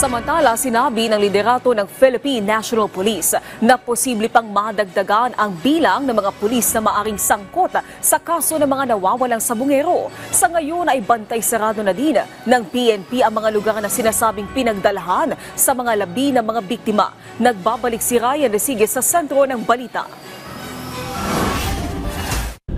Samantala, sinabi ng liderato ng Philippine National Police na posible pang madagdagan ang bilang ng mga pulis na maaring sangkot sa kaso ng mga nawawalang sabungero. Sa ngayon ay bantay sarado na din ng PNP ang mga lugar na sinasabing pinagdalahan sa mga labi ng mga biktima. Nagbabalik si Ryan Resigues sa sentro ng balita.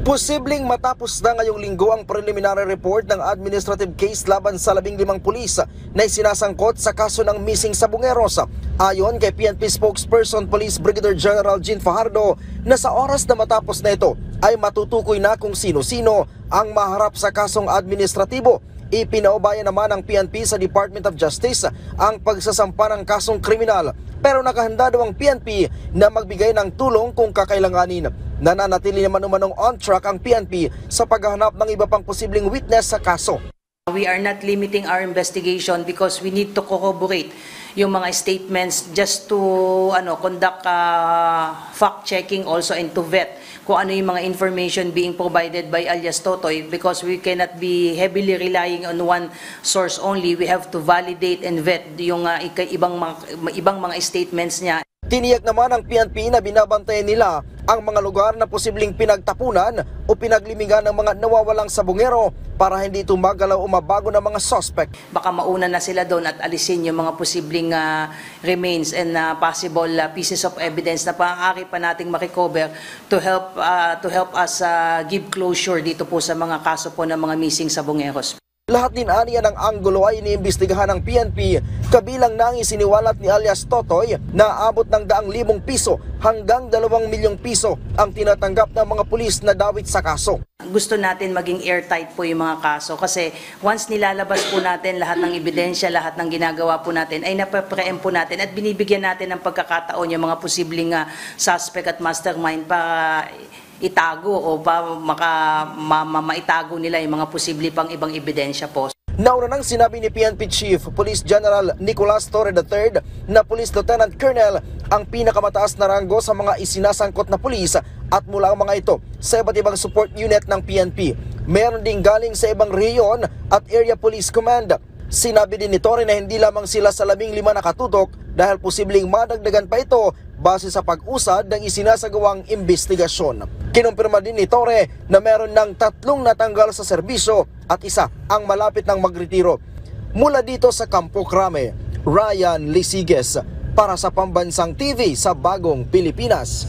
Posibleng matapos na ngayong linggo ang preliminary report ng administrative case laban sa 15 pulis na isinasangkot sa kaso ng missing sabungeros. Ayon kay PNP spokesperson Police Brigadier General Jean Fajardo na sa oras na matapos na ito ay matutukoy na kung sino-sino ang maharap sa kasong administratibo. Ipinaubaya naman ng PNP sa Department of Justice ang pagsasampa ng kasong kriminal, pero nakahanda daw ang PNP na magbigay ng tulong kung kakailanganin. Nananatili naman umanong on track ang PNP sa paghahanap ng iba pang posibleng witness sa kaso. We are not limiting our investigation because we need to corroborate yung mga statements just to conduct fact-checking also and to vet kung ano yung mga information being provided by alias Totoy, because we cannot be heavily relying on one source only. We have to validate and vet yung ibang mga statements niya. Tiniyak naman ng PNP na binabantayan nila ang mga lugar na posibleng pinagtapunan o pinaglimingan ng mga nawawalang sabungero para hindi tumagalaw o mabago ng mga suspect. Baka mauna na sila doon at alisin yung mga posibleng remains and possible pieces of evidence na maaari pa nating ma-recover to help us give closure dito po sa mga kaso po ng mga missing sabungeros. Lahat din aniya ng anggulo ay iniimbestigahan ng PNP, kabilang na ang isiniwalat ni alias Totoy na abot ng 100,000 piso hanggang 2,000,000 piso ang tinatanggap ng mga pulis na dawit sa kaso. Gusto natin maging airtight po yung mga kaso kasi once nilalabas po natin lahat ng ebidensya, lahat ng ginagawa po natin ay napapreempt po natin at binibigyan natin ng pagkakataon yung mga posibleng suspect at mastermind para itago o maitago nila yung mga posible pang ibang ebidensya po. Nauna nang sinabi ni PNP Chief Police General Nicolas Torre III na Police Lieutenant Colonel ang pinakamataas na ranggo sa mga isinasangkot na pulis at mula ang mga ito sa iba't ibang support unit ng PNP. Meron ding galing sa ibang rehiyon at Area Police Command. Sinabi din ni Torre na hindi lamang sila sa 15 nakatutok dahil posibleng madagdagan pa ito base sa pag-usad ng isinasagawang investigasyon. Kinumpirma din ni Torre na meron ng 3 natanggal sa serbisyo at isa ang malapit ng magretiro. Mula dito sa Campo Crame, Ryan Resigues para sa Pambansang TV sa Bagong Pilipinas.